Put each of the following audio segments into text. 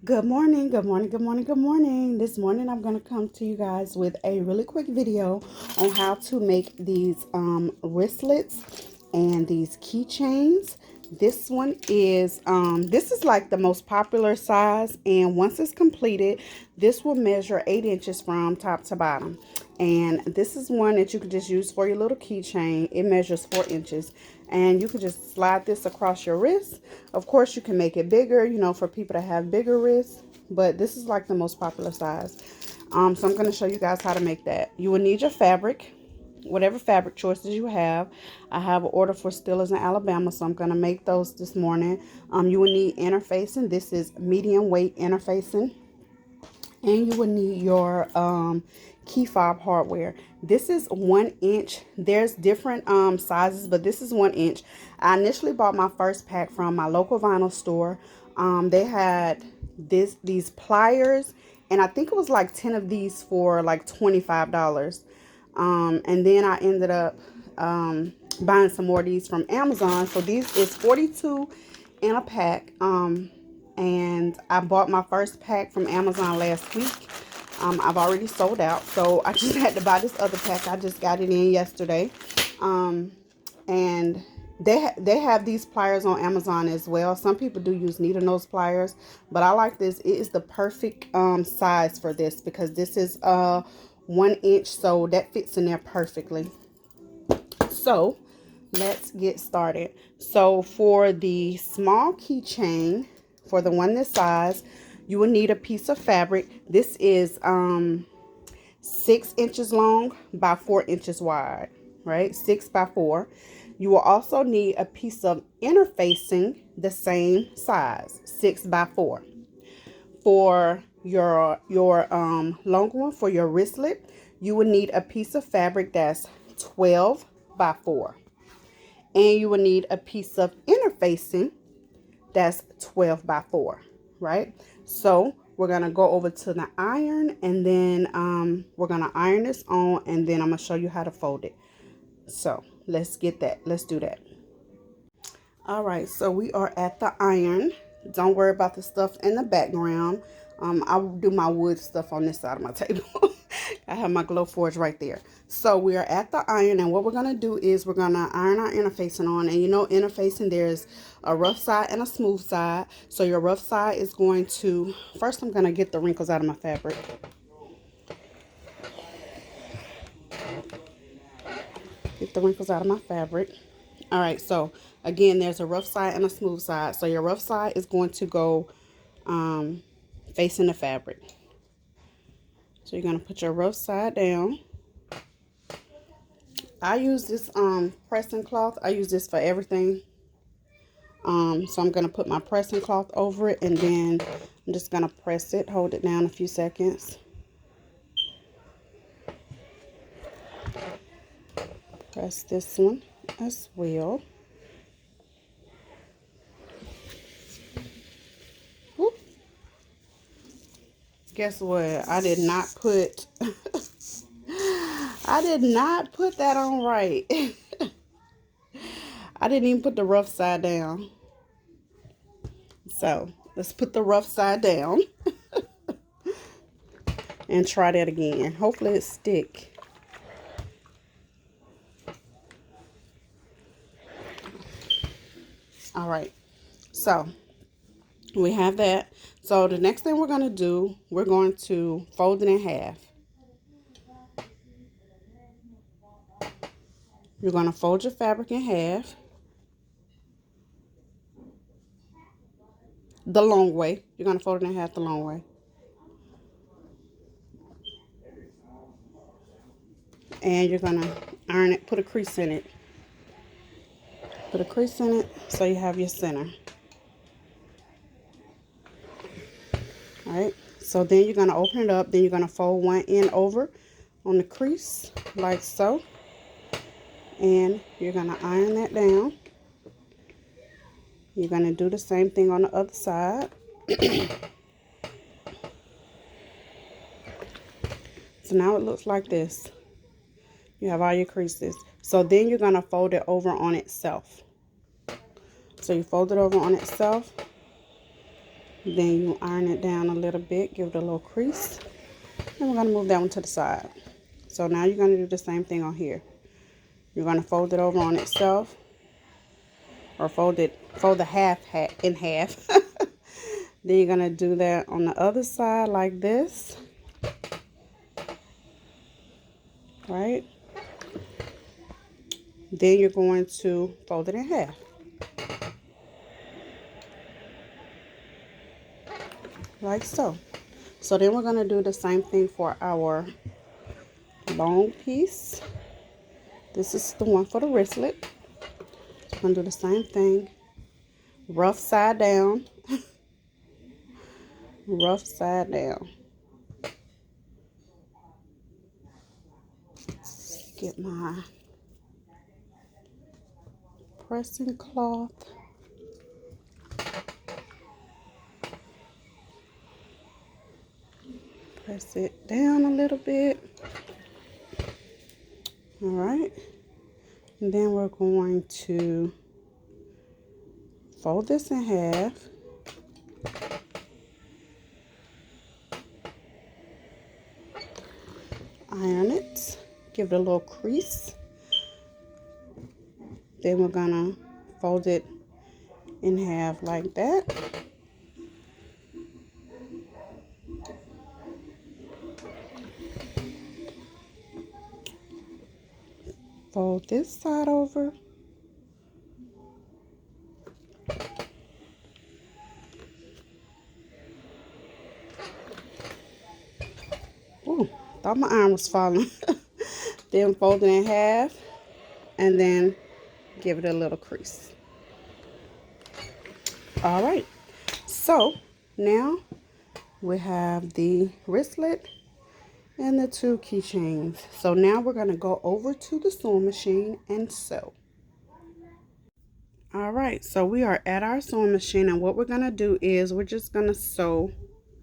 Good morning, good morning, good morning, good morning. This morning I'm going to come to you guys with a really quick video on how to make these wristlets and these keychains. This is like the most popular size, and once it's completed, this will measure 8 inches from top to bottom. And this is one that you could just use for your little keychain. It measures 4 inches, and you can just slide this across your wrist. Of course, you can make it bigger, for people that have bigger wrists, but this is like the most popular size. So I'm going to show you guys how to make that. You will need your fabric, whatever fabric choices you have. I have an order for Steelers in Alabama, so I'm going to make those this morning. You will need interfacing. This is medium weight interfacing. And you will need your key fob hardware. This is 1 inch. There's different sizes, but this is 1 inch. I initially bought my first pack from my local vinyl store. They had these pliers, and I think it was like 10 of these for like $25. And then I ended up buying some more of these from Amazon. So these is 42 in a pack. And I bought my first pack from Amazon last week. I've already sold out, so I just had to buy this other pack. I just got it in yesterday. And they have these pliers on Amazon as well. Some people do use needle nose pliers, but I like this. It is the perfect size for this because this is 1 inch, so that fits in there perfectly. So let's get started. So for the small keychain, for the one this size, you will need a piece of fabric. This is 6 inches long by 4 inches wide, right? 6 by 4. You will also need a piece of interfacing the same size, 6 by 4. For your longer one, for your wristlet, you will need a piece of fabric that's 12 by 4. And you will need a piece of interfacing that's 12 by 4, right? So we're going to go over to the iron, and then we're going to iron this on, and then I'm going to show you how to fold it. So let's get that. Let's do that. All right, so we are at the iron. Don't worry about the stuff in the background. I will do my wood stuff on this side of my table. I have my glow forge right there. So we are at the iron, and what we're going to do is we're going to iron our interfacing on. And interfacing, there's a rough side and a smooth side. So your rough side is going to, first I'm going to get the wrinkles out of my fabric. Get the wrinkles out of my fabric. All right, so again, there's a rough side and a smooth side. So your rough side is going to go facing the fabric. So you're going to put your rough side down. I use this pressing cloth. I use this for everything. So I'm going to put my pressing cloth over it, and then I'm just going to press it, hold it down a few seconds. Press this one as well. Whoop. Guess what? I did not put I did not put that on right. I didn't even put the rough side down. So let's put the rough side down and try that again. Hopefully it stick. All right, so we have that. So the next thing we're going to do, we're going to fold it in half. You're going to fold your fabric in half the long way. You're going to fold it in half the long way. And you're going to iron it, put a crease in it. Put a crease in it so you have your center. All right, so then you're going to open it up. Then you're going to fold one end over on the crease like so. And you're going to iron that down. You're going to do the same thing on the other side. So now it looks like this. You have all your creases. So then you're going to fold it over on itself. So you fold it over on itself. Then you iron it down a little bit, give it a little crease. And we're going to move that one to the side. So now you're going to do the same thing on here. You're going to fold it over on itself, or fold the half in half. Then you're going to do that on the other side like this. Right? Then you're going to fold it in half. Like so. So then we're going to do the same thing for our long piece. This is the one for the wristlet. So I'm going to do the same thing. Rough side down. Rough side down. Get my pressing cloth. Press it down a little bit. All right. And then we're going to fold this in half. Iron it. Give it a little crease. Then we're gonna fold it in half like that. Fold this side over. Ooh, thought my arm was falling. Then fold it in half and then give it a little crease. All right, so now we have the wristlet and the two keychains. So now we're going to go over to the sewing machine and sew. All right, so we are at our sewing machine, and what we're going to do is we're just going to sew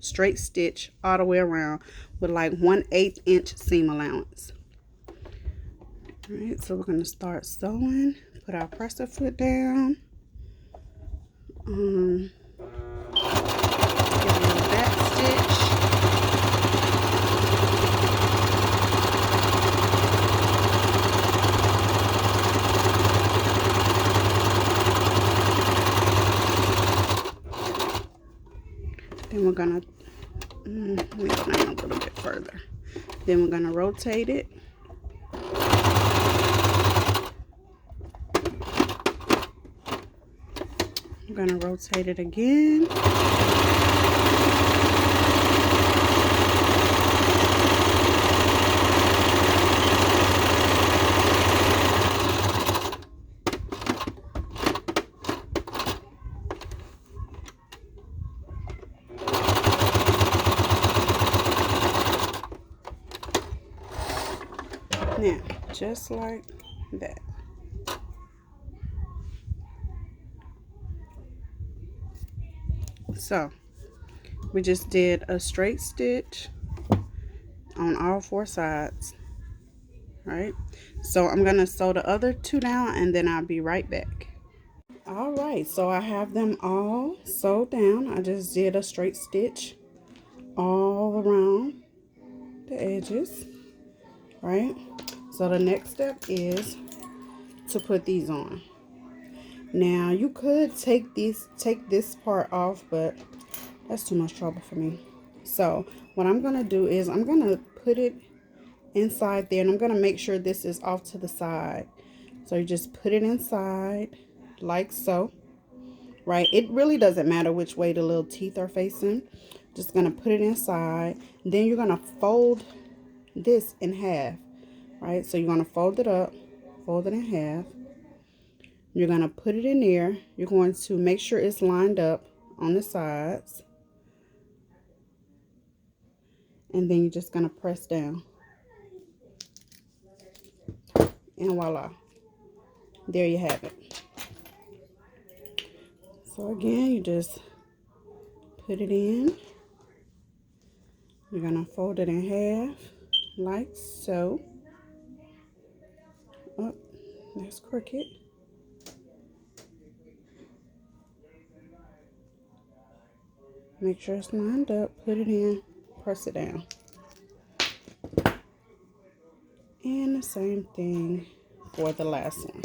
straight stitch all the way around with like 1/8 inch seam allowance. All right, so we're going to start sewing. Put our presser foot down. Give it a back stitch. Then we're gonna make it a little bit further. Then we're gonna rotate it. I'm gonna rotate it again. Now, just like that. So, we just did a straight stitch on all 4 sides, right? So, I'm going to sew the other 2 down and then I'll be right back. All right, so I have them all sewed down. I just did a straight stitch all around the edges, right? So the next step is to put these on. Now you could take this part off, but that's too much trouble for me. So what I'm gonna do is I'm gonna put it inside there, and I'm gonna make sure this is off to the side. So you just put it inside like so, right? It really doesn't matter which way the little teeth are facing. Just gonna put it inside. Then you're gonna fold this in half, right? So you're gonna fold it up, fold it in half. You're gonna put it in there. You're going to make sure it's lined up on the sides, and then you're just gonna press down, and voila, there you have it. So again, you just put it in. You're gonna fold it in half like so. Oh, that's crooked. Make sure it's lined up, put it in, press it down. And the same thing for the last one.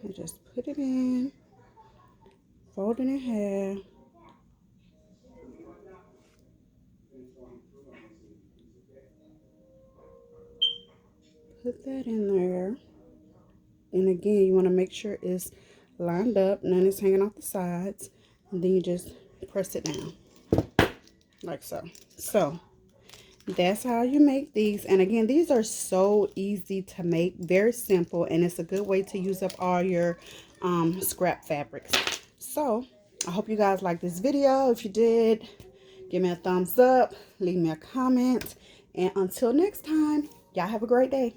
And just put it in, fold it in half. Put that in there. And again, you want to make sure it's lined up, none is hanging off the sides. And then you just press it down like so. So that's how you make these. And again, these are so easy to make, very simple, and it's a good way to use up all your scrap fabrics. So I hope you guys like this video. If you did, give me a thumbs up, leave me a comment, and until next time, y'all have a great day.